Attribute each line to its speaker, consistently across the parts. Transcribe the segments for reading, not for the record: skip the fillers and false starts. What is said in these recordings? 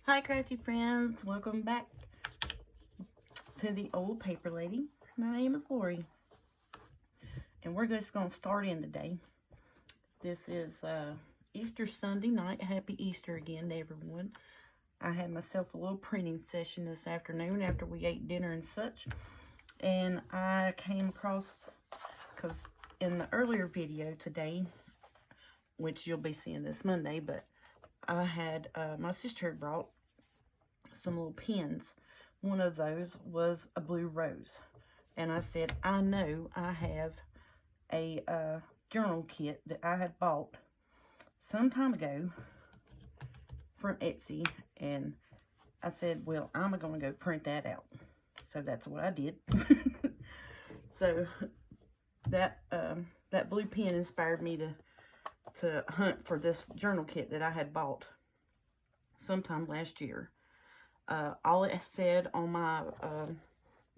Speaker 1: Hi crafty friends, welcome back to the old paper lady. My name is Lori and we're just going to start in today. This is Easter Sunday night. Happy Easter again to everyone. I had myself a little printing session this afternoon after we ate dinner and such, and I came across, because in the earlier video today, which you'll be seeing this Monday, but I had my sister had brought some little pins. One of those was a blue rose, and I said, I know I have a journal kit that I had bought some time ago from Etsy, and I said, well, I'm gonna go print that out. So that's what I did. So that that blue pen inspired me to hunt for this journal kit that I had bought sometime last year. All it said on my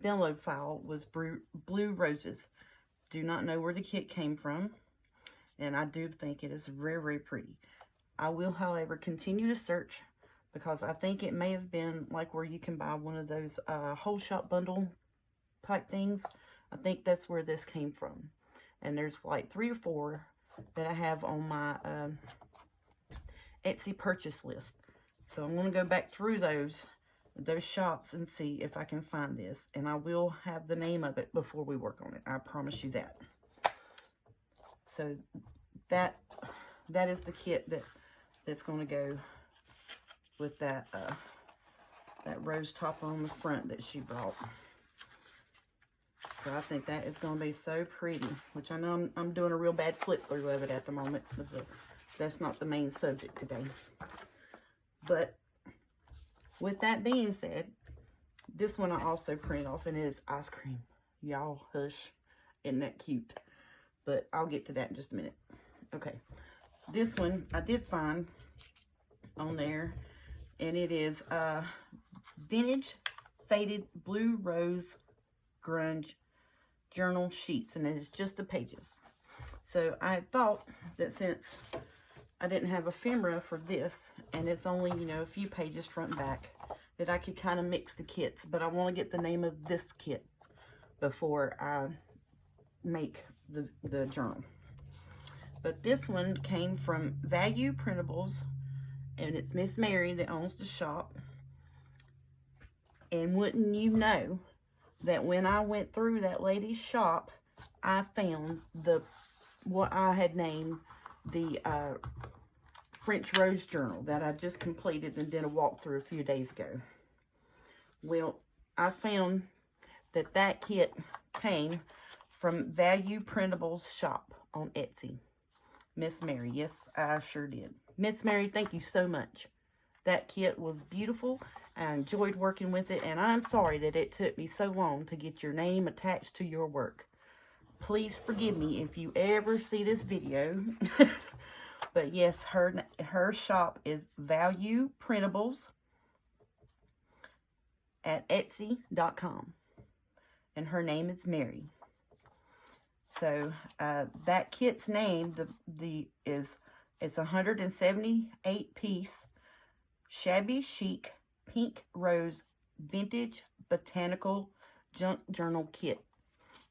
Speaker 1: download file was blue roses. Do not know where the kit came from, and I do think it is very, very pretty. I will, however, continue to search, because I think it may have been like where you can buy one of those whole shop bundle type things. I think that's where this came from. And there's like 3 or 4 that I have on my Etsy purchase list. So I'm going to go back through those shops and see if I can find this, and I will have the name of it before we work on it. I promise you that. So that is the kit that's going to go with that that rose topper on the front that she brought. So I think that is going to be so pretty, which I know I'm doing a real bad flip through of it at the moment, but that's not the main subject today. But with that being said, this one I also print off, and it is ice cream. Y'all, hush. Isn't that cute? But I'll get to that in just a minute. Okay. This one I did find on there, and it is vintage faded blue rose grunge journal sheets, and it is just the pages. So I thought that since I didn't have ephemera for this, and it's only, you know, a few pages front and back, that I could kind of mix the kits. But I want to get the name of this kit before I make the journal. But this one came from Value Printables, and it's Miss Mary that owns the shop. And wouldn't you know that when I went through that lady's shop, I found what I had named the French Rose Journal that I just completed and did a walkthrough a few days ago. Well, I found that kit came from Value Printables shop on Etsy. Miss Mary, yes, I sure did. Miss Mary, thank you so much. That kit was beautiful. I enjoyed working with it, and I'm sorry that it took me so long to get your name attached to your work. Please forgive me if you ever see this video. But yes, her shop is Value Printables at Etsy.com, and her name is Mary. So that kit's name is 178 piece shabby chic pink rose vintage botanical junk journal kit.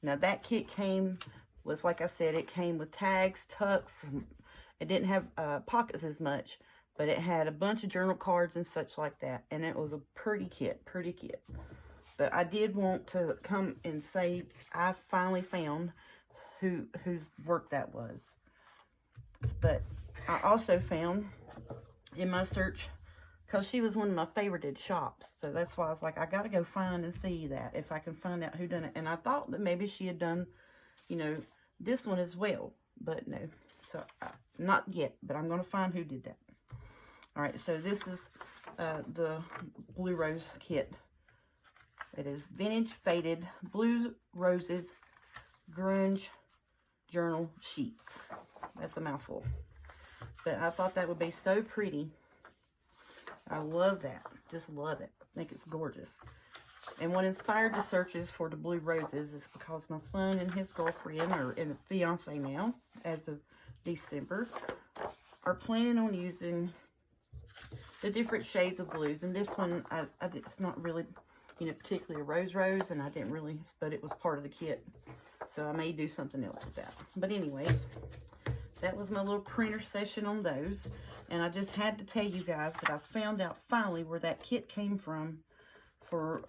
Speaker 1: Now that kit came with, like I said, it came with tags, tucks. It didn't have pockets as much, but it had a bunch of journal cards and such like that. And it was a pretty kit. But I did want to come and say I finally found whose work that was. But I also found in my search, because she was one of my favorited shops, so that's why I was like, I got to go find and see that, if I can find out who done it. And I thought that maybe she had done, you know, this one as well, but no. So, not yet, but I'm going to find who did that. Alright, so this is the Blue Rose kit. It is vintage faded blue roses grunge journal sheets. That's a mouthful. But I thought that would be so pretty. I love that. Just love it. I think it's gorgeous. And what inspired the searches for the blue roses is because my son and his girlfriend, or and fiance now, as of December, are planning on using the different shades of blues. And this one, it's not really, you know, particularly a rose, and I didn't really, but it was part of the kit. So I may do something else with that. But anyways, that was my little printer session on those. And I just had to tell you guys that I found out finally where that kit came from for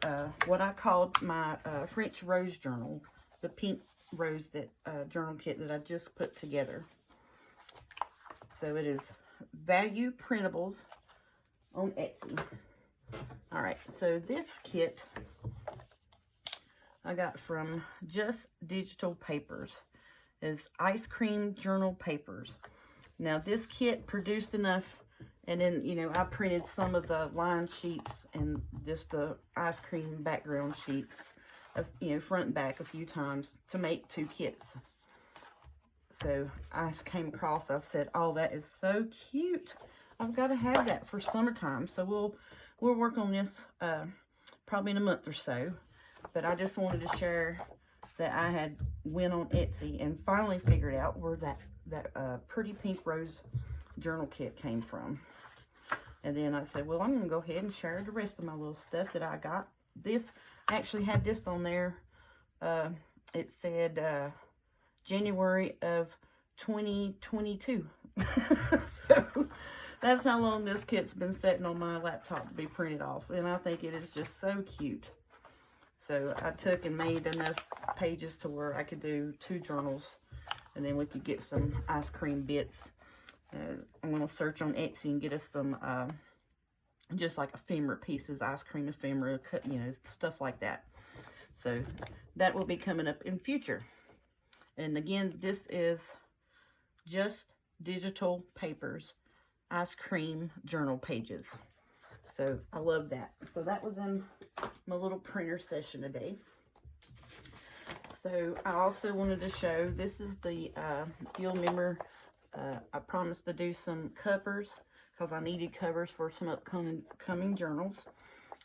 Speaker 1: what I called my French Rose Journal, the pink rose that journal kit that I just put together. So it is Value Printables on Etsy. All right, so this kit I got from Just Digital Papers. Is Ice Cream Journal Papers. Now this kit produced enough, and then, you know, I printed some of the line sheets and just the ice cream background sheets, of, you know, front and back a few times to make 2 kits. So I came across, I said, oh, that is so cute. I've got to have that for summertime. So we'll work on this probably in a month or so. But I just wanted to share that I had went on Etsy and finally figured out where that pretty pink rose journal kit came from. And then I said, well, I'm going to go ahead and share the rest of my little stuff that I got. This, I actually had this on there. It said January of 2022. So that's how long this kit's been sitting on my laptop to be printed off. And I think it is just so cute. So I took and made enough pages to where I could do 2 journals, and then we could get some ice cream bits. I'm going to search on Etsy and get us some just like ephemera pieces, ice cream ephemera, you know, stuff like that. So that will be coming up in future. And again, this is Just Digital Papers Ice Cream Journal Pages. So I love that. So that was in my little printer session today. So I also wanted to show, this is the, if you'll remember, I promised to do some covers because I needed covers for some upcoming journals.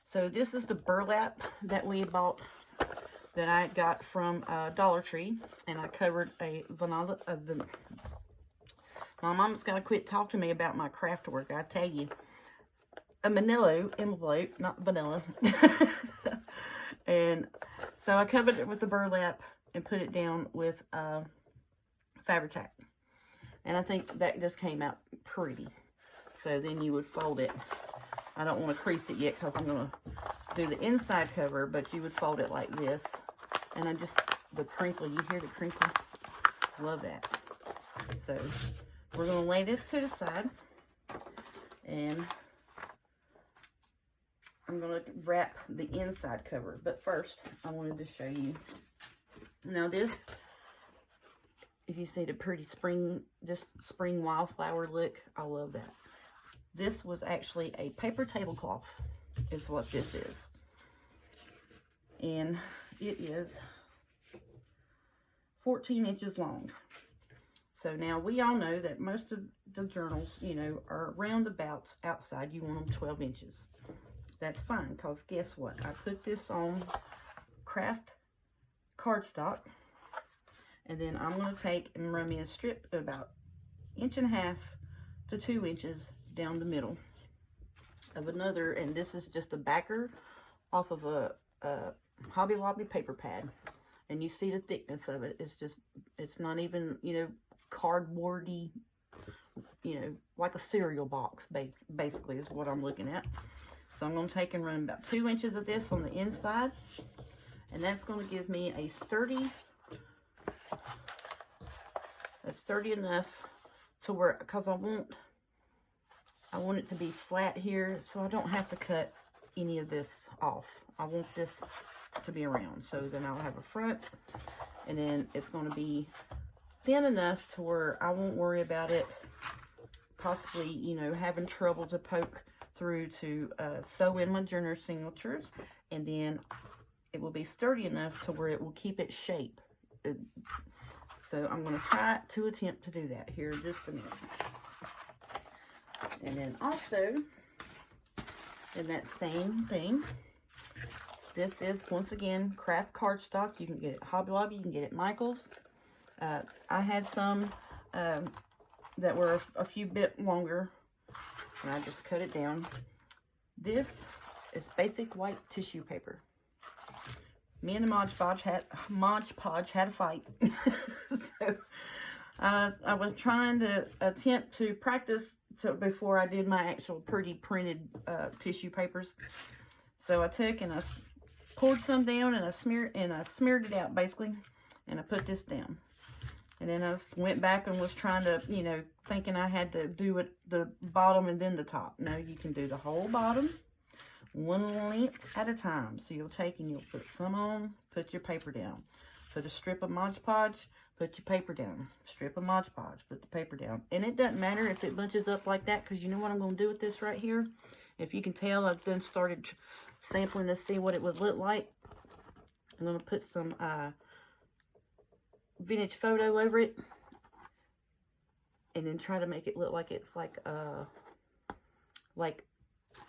Speaker 1: So this is the burlap that we bought, that I got from Dollar Tree, and I covered a vanilla. My mom's got to quit talking to me about my craft work. I tell you, a manila envelope, not vanilla. And so I covered it with the burlap and put it down with Fabri-Tac. And I think that just came out pretty. So then you would fold it. I don't want to crease it yet because I'm going to do the inside cover, but you would fold it like this. And I just, the crinkle, you hear the crinkle? Love that. So we're going to lay this to the side. And I'm going to wrap the inside cover. But first, I wanted to show you. Now this, if you see the pretty spring, just spring wildflower look, I love that. This was actually a paper tablecloth, is what this is. And it is 14 inches long. So now we all know that most of the journals, you know, are roundabouts outside. You want them 12 inches. That's fine, because guess what? I put this on craft cardstock, and then I'm going to take and run me a strip about 1.5 to 2 inches down the middle of another, and this is just a backer off of a Hobby Lobby paper pad, and you see the thickness of it. It's just, it's not even, you know, cardboardy, you know, like a cereal box, basically is what I'm looking at. So I'm going to take and run about 2 inches of this on the inside, and that's going to give me a sturdy enough to where, because I want it to be flat here, so I don't have to cut any of this off. I want this to be around, so then I'll have a front, and then it's going to be thin enough to where I won't worry about it possibly, you know, having trouble to poke through to sew in my journal signatures, and then it will be sturdy enough to where it will keep its shape. So I'm going to try to attempt to do that here in just a minute. And then also, in that same thing, this is, once again, craft cardstock. You can get it at Hobby Lobby, you can get it at Michael's. I had some that were a few bit longer, and I just cut it down. This is basic white tissue paper. Me and the Mod Podge had a fight. So I was trying to attempt to practice before I did my actual pretty printed tissue papers. So I took and I poured some down, and I smeared it out basically, and I put this down. And then I went back and was trying to, you know, thinking I had to do it the bottom and then the top. No, you can do the whole bottom, one length at a time. So you'll take and you'll put some on, put your paper down. Put a strip of Mod Podge, put your paper down. Strip of Mod Podge, put the paper down. And it doesn't matter if it bunches up like that, because you know what I'm going to do with this right here? If you can tell, I've then started sampling to see what it would look like. I'm going to put some vintage photo over it, and then try to make it look like it's like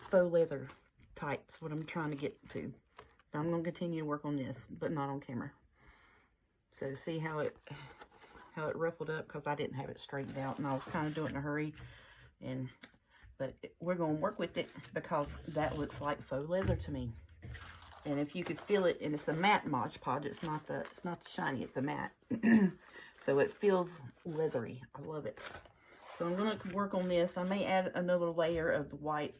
Speaker 1: faux leather type. That's what I'm trying to get to. I'm going to continue to work on this, but not on camera. So see how it ruffled up, because I didn't have it straightened out, and I was kind of doing it in a hurry. But we're going to work with it, because that looks like faux leather to me. And if you could feel it, and it's a matte Mod Podge, it's not the shiny, it's a matte. So it feels leathery. I love it. So I'm going to work on this. I may add another layer of the white,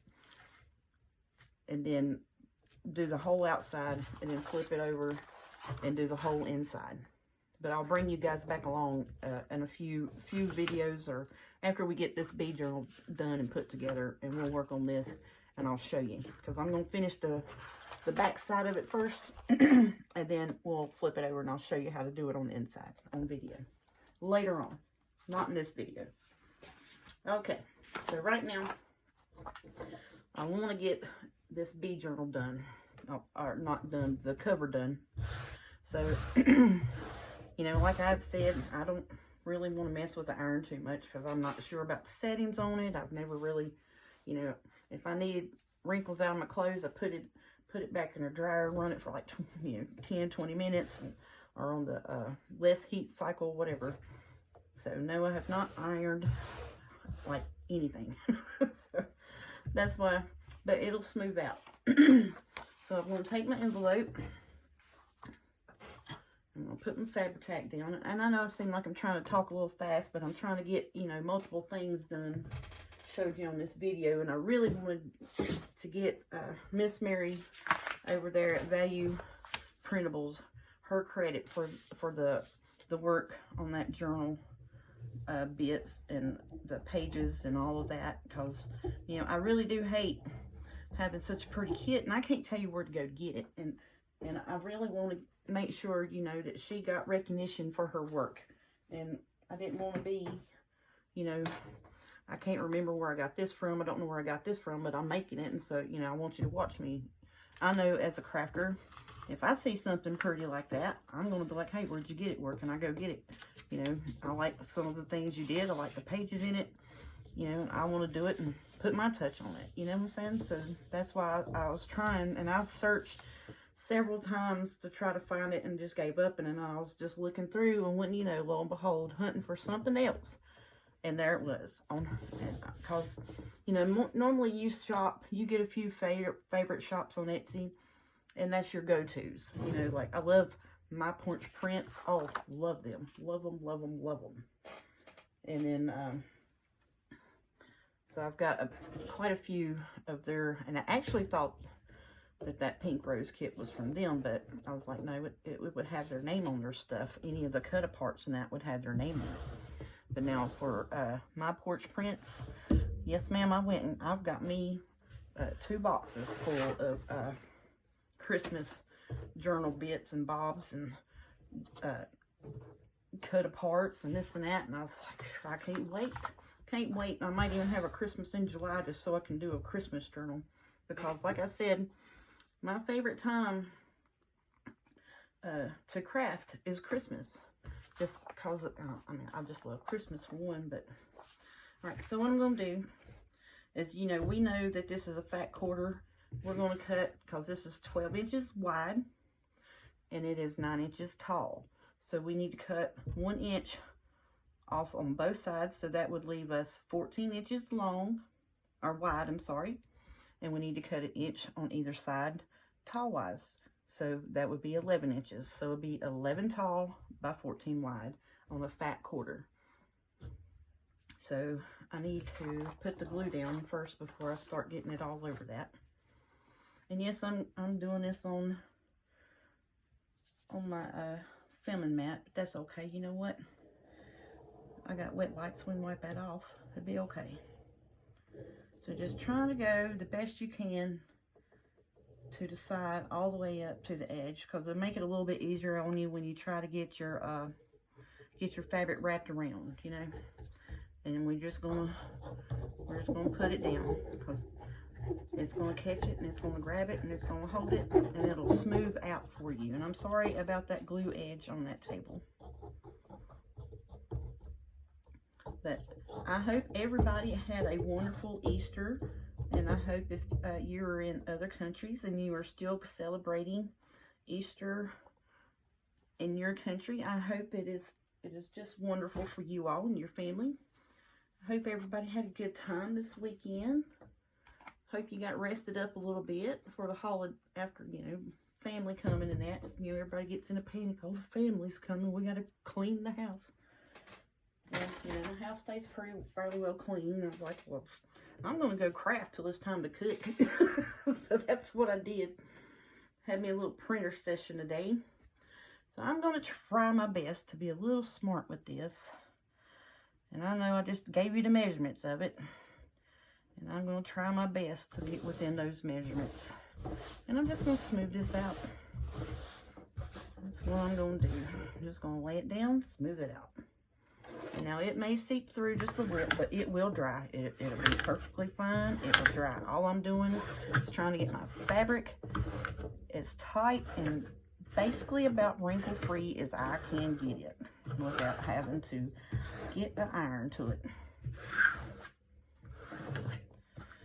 Speaker 1: and then do the whole outside, and then flip it over and do the whole inside. But I'll bring you guys back along in a few videos, or after we get this bead journal done and put together, and we'll work on this, and I'll show you. Because I'm going to finish the back side of it first, and then we'll flip it over, and I'll show you how to do it on the inside on video later on, not in this video. Okay, so right now I want to get this bead journal done, or not done, the cover done. So you know, like I said, I don't really want to mess with the iron too much, because I'm not sure about the settings on it. I've never really, you know, if I needed wrinkles out of my clothes, I put it back in the dryer, run it for like 10, 20 minutes, or on the less heat cycle, whatever. So no, I have not ironed like anything. So that's why, but it'll smooth out. So I'm going to take my envelope. I'm going to put my Fabri-Tac down. And I know I seem like I'm trying to talk a little fast, but I'm trying to get, you know, multiple things done, showed you on this video. And I really wanted to get Miss Mary over there at Value Printables her credit for the work on that journal bits and the pages and all of that. Because, you know, I really do hate having such a pretty kit, and I can't tell you where to go to get it. And I really want to make sure, you know, that she got recognition for her work. And I didn't want to be, you know, I can't remember where I got this from. I don't know where I got this from, but I'm making it. And so, you know, I want you to watch me. I know as a crafter, if I see something pretty like that, I'm going to be like, hey, where'd you get it? Where can I go get it? You know, I like some of the things you did. I like the pages in it. You know, I want to do it and put my touch on it. You know what I'm saying? So that's why I was trying, and I've searched several times to try to find it and just gave up. And then I was just looking through, and wouldn't you know, lo and behold, hunting for something else. And there it was. Because, you know, normally you get a few favorite shops on Etsy, and that's your go-tos. You know, like I love My Porch Prints. Oh, love them. Love them, love them, love them. And then, so I've got quite a few of their, and I actually thought that Pink Rose kit was from them, but I was like, no, it would have their name on their stuff. Any of the cut-aparts and that would have their name on it. But now for My Porch Prints, yes ma'am, I went and I've got me 2 boxes full of Christmas journal bits and bobs and cut-aparts and this and that. And I was like, I can't wait. Can't wait. I might even have a Christmas in July just so I can do a Christmas journal. Because like I said, my favorite time to craft is Christmas. Just because, I mean, I just love Christmas for one. But, alright, so what I'm going to do is, you know, we know that this is a fat quarter. We're going to cut, because this is 12 inches wide, and it is 9 inches tall. So we need to cut 1 inch off on both sides, so that would leave us 14 inches long, or wide, I'm sorry. And we need to cut 1 inch on either side tall wise. So that would be 11 inches. So it would be 11 tall by 14 wide on a fat quarter. So I need to put the glue down first before I start getting it all over that. And yes, I'm doing this on my filming mat, but that's okay. You know what? I got wet wipes. We can wipe that off. It'll be okay. So just trying to go the best you can to the side all the way up to the edge, because it'll make it a little bit easier on you when you try to get your fabric wrapped around, you know. And we're just gonna put it down, because it's gonna catch it and it's gonna grab it and it's gonna hold it and it'll smooth out for you. And I'm sorry about that glue edge on that table. But I hope everybody had a wonderful Easter, and I hope if you're in other countries and you are still celebrating Easter in your country, I hope it is just wonderful for you all and your family. I hope everybody had a good time this weekend. Hope you got rested up a little bit for the holiday, after, you know, family coming and that. You know, everybody gets in a panic. Oh, the family's coming. We got to clean the house. Well, you know, the house stays fairly well clean. I was like, well, I'm going to go craft till it's time to cook. So that's what I did. Had me a little printer session today. So I'm going to try my best to be a little smart with this. And I know I just gave you the measurements of it. And I'm going to try my best to get within those measurements. And I'm just going to smooth this out. That's what I'm going to do. I'm just going to lay it down, smooth it out. Now, it may seep through just a little, but it will dry. It'll be perfectly fine. It will dry. All I'm doing is trying to get my fabric as tight and basically about wrinkle-free as I can get it without having to get the iron to it.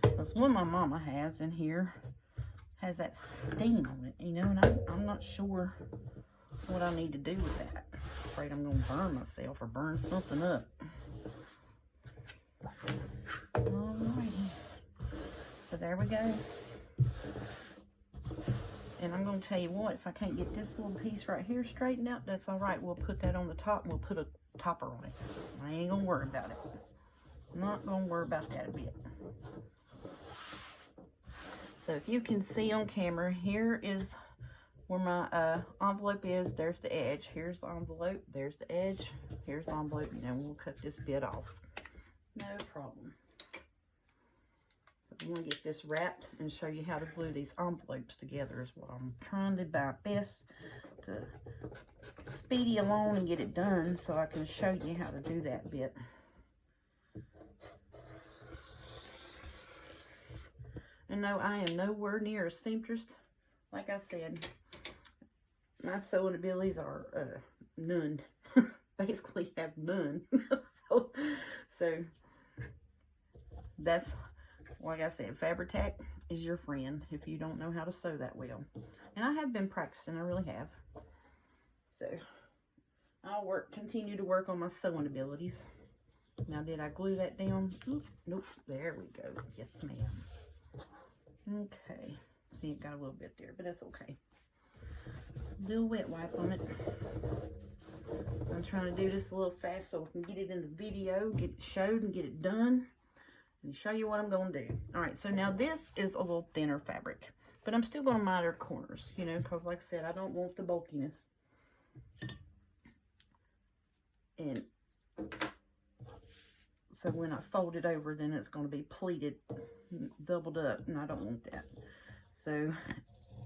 Speaker 1: Because one my mama has in here has that stain on it, you know, and I'm not sure what I need to do with that. I'm afraid I'm going to burn myself or burn something up. Alrighty. So there we go. And I'm going to tell you what, if I can't get this little piece right here straightened out, that's alright. We'll put that on the top and we'll put a topper on it. I ain't going to worry about it. I'm not going to worry about that a bit. So if you can see on camera, here is where my envelope is. There's the edge. Here's the envelope. There's the edge. Here's the envelope. You know, we'll cut this bit off. No problem. So I'm going to get this wrapped and show you how to glue these envelopes together is what I'm trying to do my best to speedy along and get it done so I can show you how to do that bit. And no, I am nowhere near a seamstress. Like I said, my sewing abilities are none. Basically have none. so that's, like I said, Fabri-Tac is your friend if you don't know how to sew that well. And I have been practicing, I really have. So I'll continue to work on my sewing abilities. Now, did I glue that down? Oop, nope, there we go. Yes, ma'am. Okay, see, it got a little bit there, but that's okay. Do a wet wipe on it. So I'm trying to do this a little fast so I can get it in the video, get it showed and get it done, and show you what I'm going to do. All right, so now this is a little thinner fabric, but I'm still going to miter corners, you know, because like I said, I don't want the bulkiness. And so when I fold it over, then it's going to be pleated, doubled up, and I don't want that. So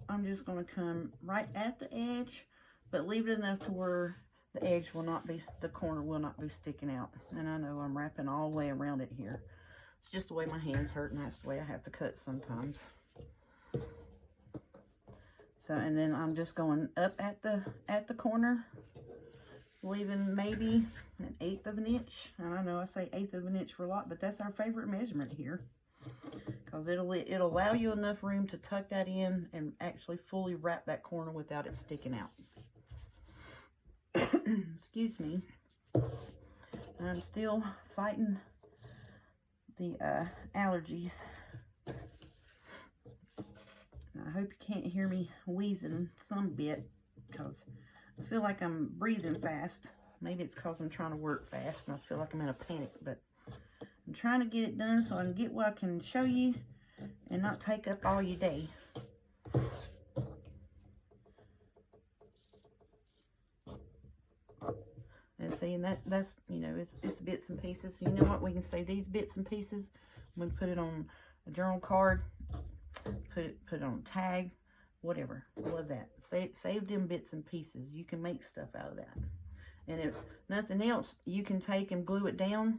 Speaker 1: I'm just going to come right at the edge, but leave it enough to where the edge will not be, the corner will not be sticking out. And I know I'm wrapping all the way around it here. It's just the way my hands hurt, and that's the way I have to cut sometimes. So, and then I'm just going up at the corner, leaving maybe 1/8 of an inch. And I know I say 1/8 of an inch for a lot, but that's our favorite measurement here, because it'll allow you enough room to tuck that in and actually fully wrap that corner without it sticking out. Excuse me. I'm still fighting the allergies. I hope you can't hear me wheezing some bit, because I feel like I'm breathing fast. Maybe it's because I'm trying to work fast and I feel like I'm in a panic, but I'm trying to get it done so I can get what I can show you and not take up all your day. And see, and that's, you know, it's bits and pieces. You know what? We can say these bits and pieces. We put it on a journal card, put it on a tag, whatever. Love that. Save them bits and pieces. You can make stuff out of that. And if nothing else, you can take and glue it down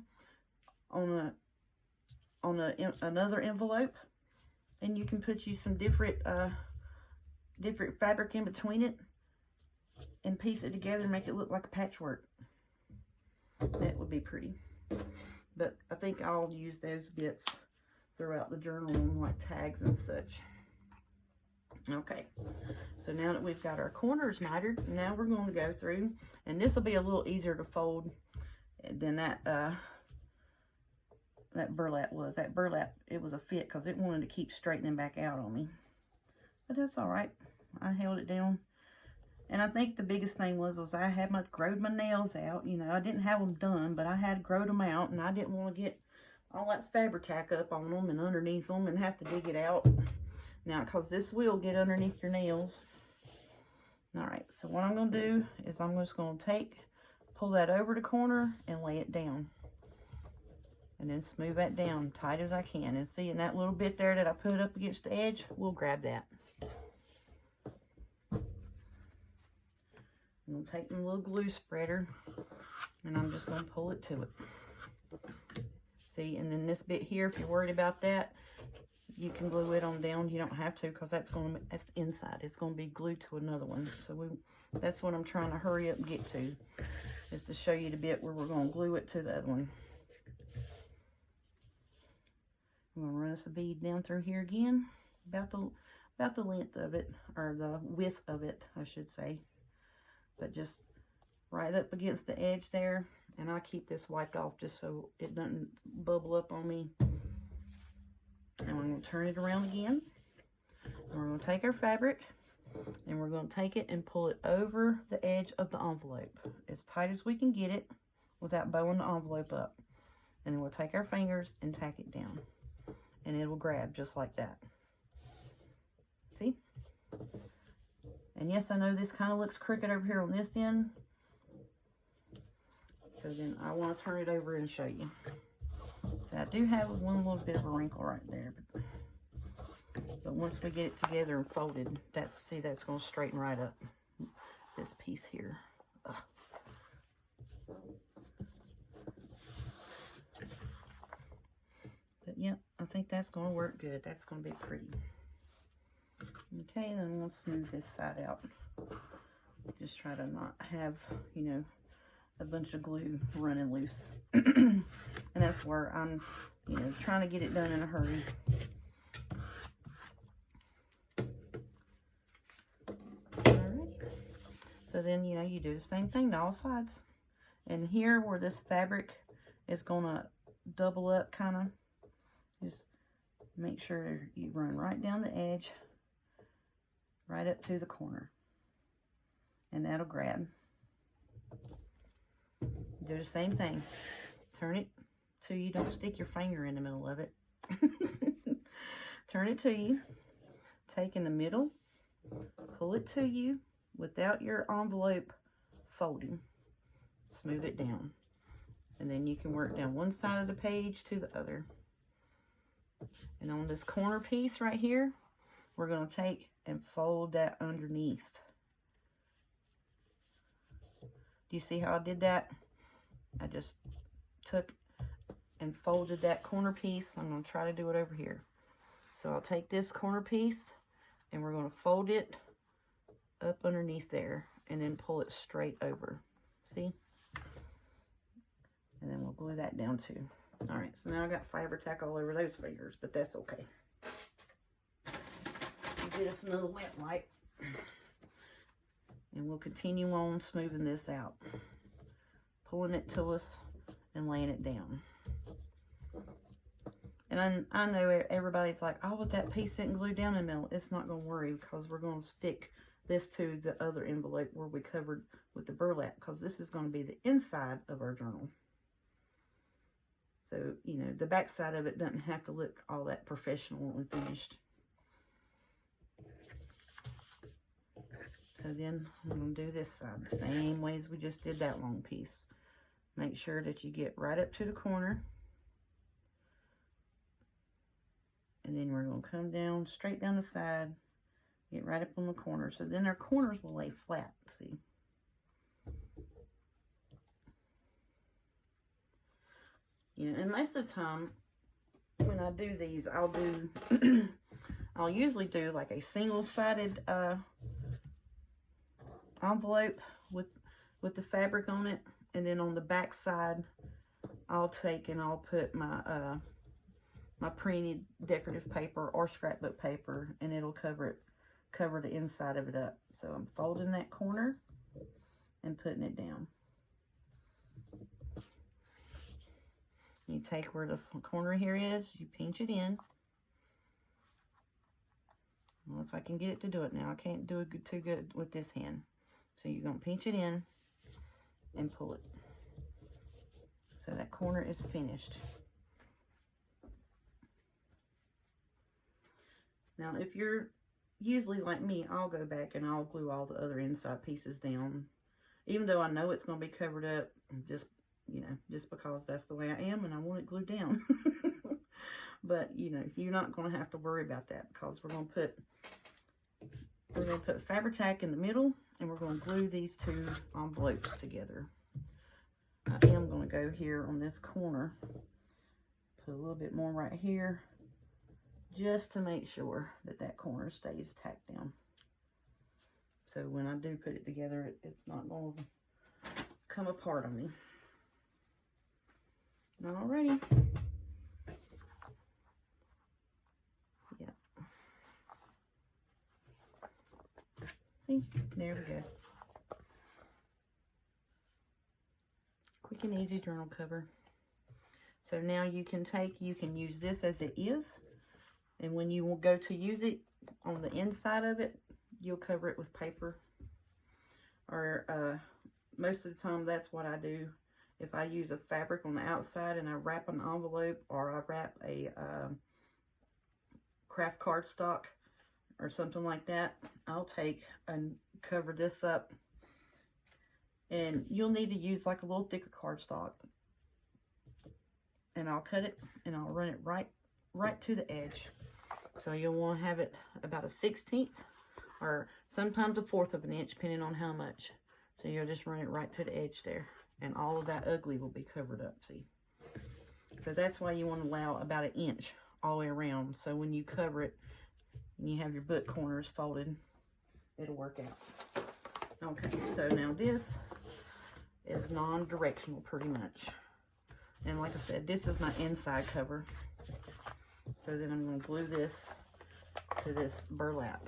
Speaker 1: on another envelope, and you can put you some different fabric in between it and piece it together and make it look like a patchwork. That would be pretty. But I think I'll use those bits throughout the journal on like tags and such. Okay, so now that we've got our corners mitered, now we're going to go through, and this will be a little easier to fold than that burlap was. That burlap, it was a fit because it wanted to keep straightening back out on me. But that's all right. I held it down. And I think the biggest thing was I had growed my nails out. You know, I didn't have them done, but I had growed them out, and I didn't want to get all that Fabri-Tac up on them and underneath them and have to dig it out. Now, because this will get underneath your nails. All right, so what I'm going to do is I'm just going to pull that over the corner and lay it down. And then smooth that down tight as I can. And see, in that little bit there that I put up against the edge, we'll grab that. I'm going to take my little glue spreader, and I'm just going to pull it to it. See, and then this bit here, if you're worried about that, you can glue it on down. You don't have to, because that's the inside. It's going to be glued to another one. So that's what I'm trying to hurry up and get to, is to show you the bit where we're going to glue it to the other one. I'm going to run us a bead down through here again, about the length of it, or the width of it, I should say. But just right up against the edge there, and I keep this wiped off just so it doesn't bubble up on me. And we're going to turn it around again. And we're going to take our fabric, and we're going to take it and pull it over the edge of the envelope as tight as we can get it without bowing the envelope up. And then we'll take our fingers and tack it down, and it will grab just like that. See? And yes, I know this kind of looks crooked over here on this end. So then I want to turn it over and show you. So I do have one little bit of a wrinkle right there. But once we get it together and folded, that's going to straighten right up. This piece here. Ugh. But yep, I think that's going to work good. That's going to be pretty. Okay, and then we'll smooth this side out. Just try to not have, you know, a bunch of glue running loose. And that's where I'm, you know, trying to get it done in a hurry. Alright. So then, you know, you do the same thing to all sides. And here where this fabric is going to double up kind of, just make sure you run right down the edge, right up to the corner, and that'll grab. Do the same thing. Turn it to you. Don't stick your finger in the middle of it. Turn it to you. Take in the middle. Pull it to you without your envelope folding. Smooth it down. And then you can work down one side of the page to the other. And on this corner piece right here, we're going to take and fold that underneath. Do you see how I did that? I just took and folded that corner piece. I'm going to try to do it over here. So I'll take this corner piece, and we're going to fold it up underneath there, and then pull it straight over. See? And then we'll glue that down too. All right, so now I got Fabri-Tac all over those fingers, but that's okay. Get us another wet wipe, and we'll continue on smoothing this out, pulling it to us and laying it down. And I know everybody's like, oh, but that piece isn't glued down in the middle. It's not going to worry, because we're going to stick this to the other envelope where we covered with the burlap, because this is going to be the inside of our journal. So, you know, the back side of it doesn't have to look all that professional and finished. So then I'm going to do this side the same way as we just did that long piece. Make sure that you get right up to the corner. And then we're going to come down, straight down the side, get right up on the corner. So then our corners will lay flat, see. You know, and most of the time, when I do these, I'll do, I'll usually do like a single-sided envelope with the fabric on it. And then on the back side, I'll take and I'll put my my printed decorative paper or scrapbook paper, and it'll cover the inside of it up. So I'm folding that corner and putting it down. You take where the corner here is, you pinch it in. I don't know if I can get it to do it now. I can't do it too good with this hand. So you're going to pinch it in and pull it. So that corner is finished. Now, if you're usually like me, I'll go back and I'll glue all the other inside pieces down. Even though I know it's going to be covered up, just, you know, just because that's the way I am and I want it glued down. But, you know, you're not going to have to worry about that, because we're going to put Fabri-Tac in the middle, and we're going to glue these two envelopes together. I am going to go here on this corner, put a little bit more right here, just to make sure that that corner stays tacked down. So when I do put it together, it's not going to come apart on me. Alrighty. Yeah. See, there we go. Quick and easy journal cover. So now you can use this as it is. And when you will go to use it, on the inside of it, you'll cover it with paper. Or most of the time, that's what I do. If I use a fabric on the outside and I wrap an envelope, or I wrap a craft cardstock or something like that, I'll take and cover this up. And you'll need to use like a little thicker cardstock. And I'll cut it and I'll run it right to the edge. So you'll want to have it about a 1/16 or sometimes a 1/4 of an inch, depending on how much. So you'll just run it right to the edge there, and all of that ugly will be covered up, see. So that's why you want to allow about 1 inch all the way around. So when you cover it and you have your book corners folded, it'll work out. Okay, so now this is non-directional pretty much. And like I said, this is my inside cover. So then I'm going to glue this to this burlap.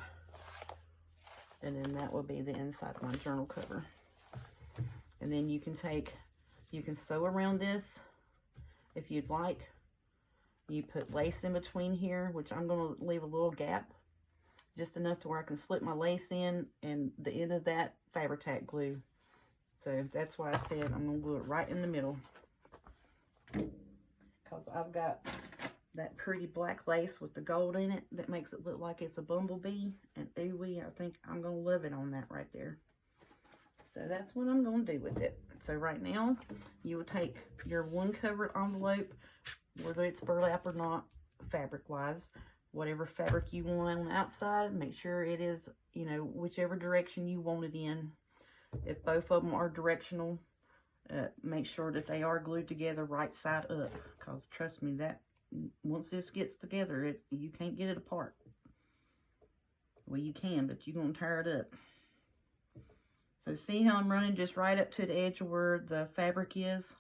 Speaker 1: And then that will be the inside of my journal cover. And then you can sew around this if you'd like. You put lace in between here, which I'm going to leave a little gap, just enough to where I can slip my lace in, and the end of that Fabri-Tac glue. So that's why I said I'm going to glue it right in the middle, because I've got that pretty black lace with the gold in it that makes it look like it's a bumblebee, and ooh-wee, I think I'm going to love it on that right there. So that's what I'm going to do with it. So right now, you will take your one covered envelope, whether it's burlap or not, fabric-wise, whatever fabric you want on the outside, make sure it is, you know, whichever direction you want it in. If both of them are directional, make sure that they are glued together right side up, because trust me, that once this gets together, you can't get it apart. Well, you can, but you're going to tear it up. So see how I'm running just right up to the edge of where the fabric is?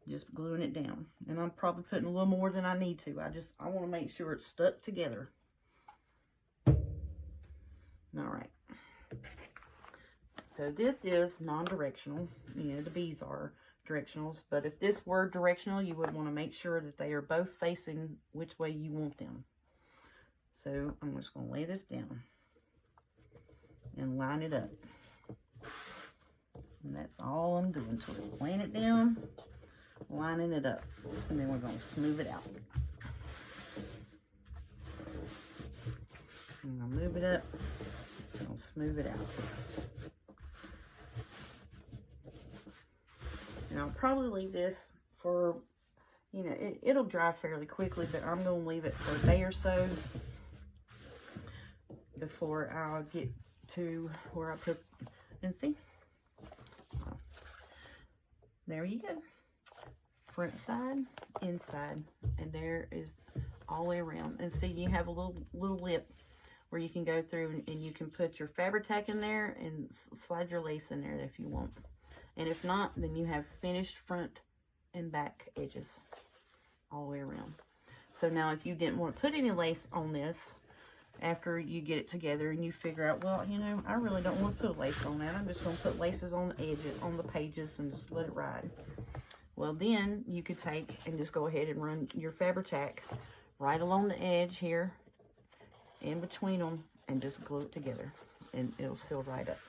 Speaker 1: Just gluing it down. And I'm probably putting a little more than I need to. I want to make sure it's stuck together. Alright. So this is non-directional. You know, the bees are. directionals. But if this were directional, you would want to make sure that they are both facing which way you want them. So I'm just going to lay this down and line it up. And that's all I'm doing to it. Laying it down, lining it up. And then we're going to smooth it out. I'm going to move it up. And I'll smooth it out. And I'll probably leave this for, you know, it'll dry fairly quickly, but I'm going to leave it for a day or so before I'll get to where I put, and see. There you go. Front side, inside, and there is all the way around. And see, you have a little lip where you can go through and you can put your fabric tack in there and slide your lace in there if you want. And if not, then you have finished front and back edges all the way around. So now if you didn't want to put any lace on this, after you get it together and you figure out, well, you know, I really don't want to put a lace on that. I'm just going to put laces on the edges, on the pages, and just let it ride. Well, then you could take and just go ahead and run your fabric tack right along the edge here, in between them, and just glue it together, and it'll seal right up.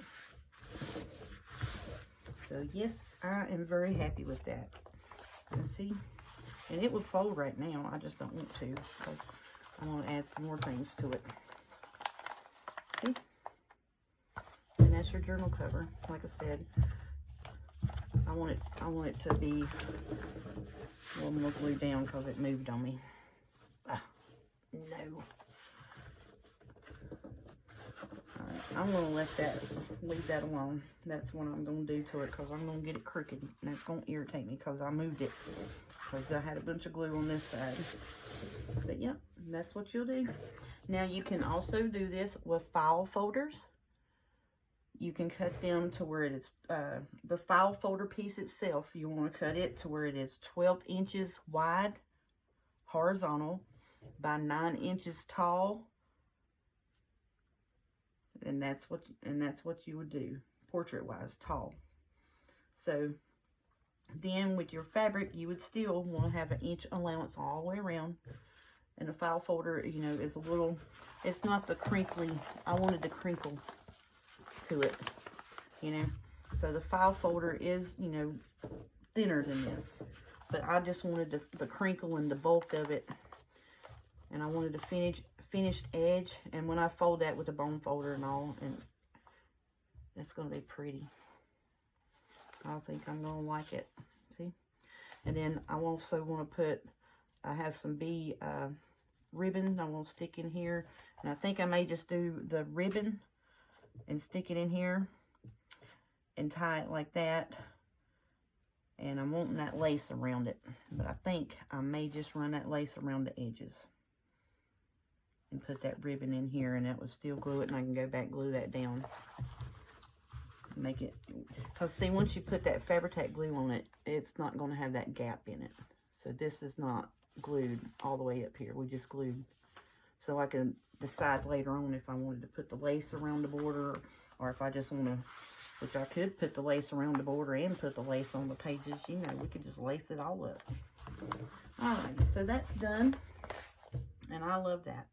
Speaker 1: So yes, I am very happy with that. And see, and it would fold right now. I just don't want to because I want to add some more things to it. See? And that's your journal cover. Like I said, I want it to be a little more glued down because it moved on me. Ah, no. Alright, I'm going to leave that alone. That's what I'm going to do to it because I'm going to get it crooked. And that's going to irritate me because I moved it. Because I had a bunch of glue on this side. But yep, that's what you'll do. Now you can also do this with file folders. You can cut them to where it is, the file folder piece itself, you want to cut it to where it is 12 inches wide, horizontal, by 9 inches tall. And that's what you would do, portrait-wise, tall. So then with your fabric, you would still want to have an inch allowance all the way around. And the file folder, you know, is a little, it's not the crinkly, I wanted the crinkle to it, you know. So the file folder is, you know, thinner than this. But I just wanted the crinkle and the bulk of it. And I wanted the finished edge. And when I fold that with a bone folder and all, and that's going to be pretty. I think I'm going to like it. See? And then I also want to put, I have some bee ribbon I want to stick in here. And I think I may just do the ribbon and stick it in here and tie it like that. And I'm wanting that lace around it. But I think I may just run that lace around the edges. And put that ribbon in here, and that would still glue it, and I can go back glue that down. Make it, because see, once you put that fabric glue on it, it's not going to have that gap in it. So this is not glued all the way up here. We just glued. So I can decide later on if I wanted to put the lace around the border, or if I just want to, which I could put the lace around the border and put the lace on the pages. You know, we could just lace it all up. Alright, so that's done. And I love that.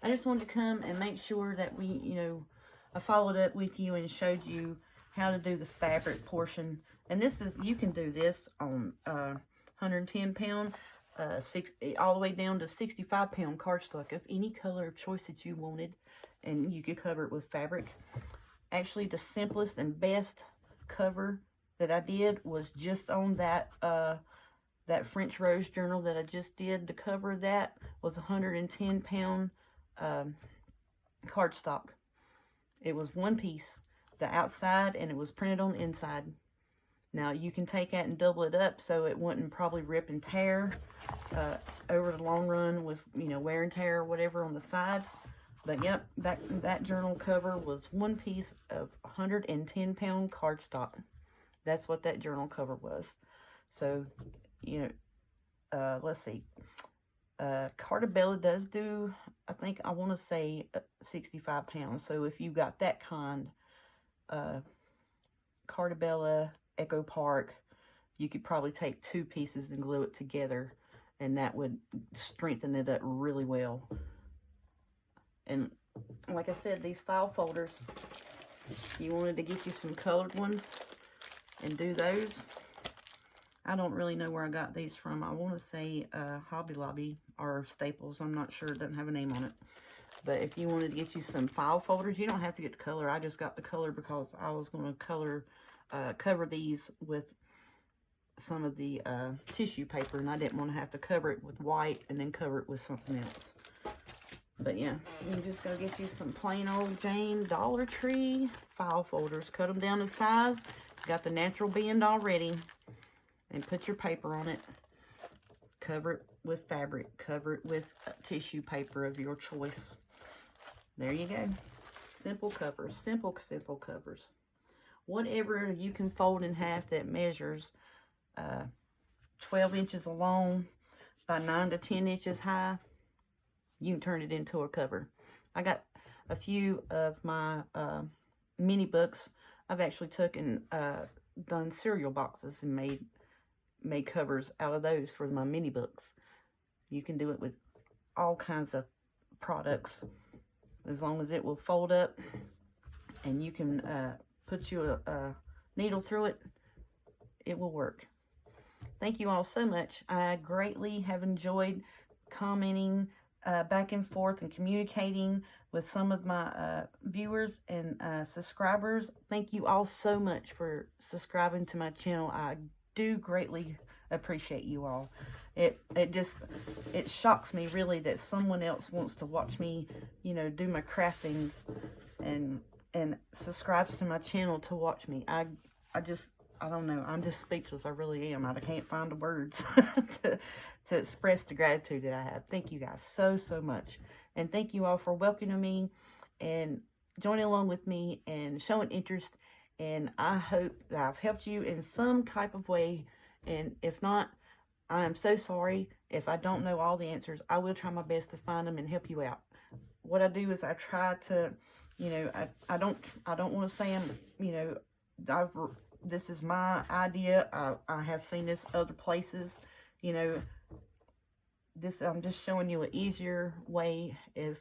Speaker 1: I just wanted to come and make sure that we, you know, I followed up with you and showed you how to do the fabric portion. And this is, you can do this on 110 pound, all the way down to 65 pound cardstock of any color of choice that you wanted. And you could cover it with fabric. Actually, the simplest and best cover that I did was just on that, that French Rose journal that I just did. The cover of that was 110 pound cardstock. It was one piece, the outside, and it was printed on the inside. Now you can take that and double it up so it wouldn't probably rip and tear over the long run with, you know, wear and tear or whatever on the sides. But yep, that journal cover was one piece of 110 pound cardstock. That's what that journal cover was. So, you know, let's see. Cartabella does do, I think, I want to say 65 pounds. So if you got that kind, Cartabella, Echo Park, you could probably take 2 pieces and glue it together, and that would strengthen it up really well. And like I said, these file folders, if you wanted to get you some colored ones and do those, I don't really know where I got these from. I want to say Hobby Lobby or Staples. I'm not sure. It doesn't have a name on it. But if you wanted to get you some file folders, you don't have to get the color. I just got the color because I was going to cover these with some of the tissue paper, and I didn't want to have to cover it with white and then cover it with something else. But yeah, you just go get you some plain old Jane Dollar Tree file folders. Cut them down to size. Got the natural bend already. And put your paper on it. Cover it with fabric. Cover it with tissue paper of your choice. There you go. Simple covers. Simple, simple covers. Whatever you can fold in half that measures 12 inches long by 9 to 10 inches high, you can turn it into a cover. I got a few of my mini books. I've actually done cereal boxes and made covers out of those for my mini books. You can do it with all kinds of products, as long as it will fold up and you can put you a needle through it. It will work. Thank you all so much. I greatly have enjoyed commenting back and forth and communicating with some of my viewers and subscribers. Thank you all so much for subscribing to my channel. I do greatly appreciate you all. It shocks me really that someone else wants to watch me, you know, do my craftings and subscribes to my channel to watch me. I don't know. I'm just speechless. I really am. I can't find the words to express the gratitude that I have. Thank you guys so much. And thank you all for welcoming me and joining along with me and showing interest. And I hope that I've helped you in some type of way. And if not, I am so sorry. If I don't know all the answers, I will try my best to find them and help you out. What I do is I try to, you know, I don't want to say I'm, you know, this is my idea. I have seen this other places, you know. I'm just showing you an easier way of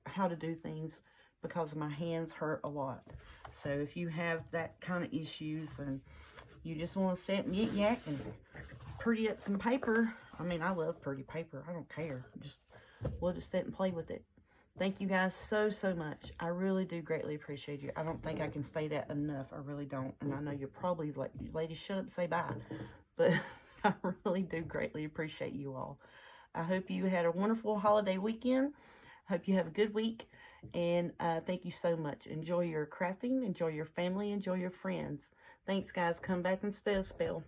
Speaker 1: how to do things because my hands hurt a lot. So if you have that kind of issues and you just want to sit and yik-yak and pretty up some paper, I mean, I love pretty paper. I don't care. We'll just sit and play with it. Thank you guys so much. I really do greatly appreciate you. I don't think I can say that enough. I really don't. And I know you're probably like, ladies, shut up and say bye. But I really do greatly appreciate you all. I hope you had a wonderful holiday weekend. I hope you have a good week. And thank you so much. Enjoy your crafting. Enjoy your family. Enjoy your friends. Thanks, guys. Come back and stay a spell.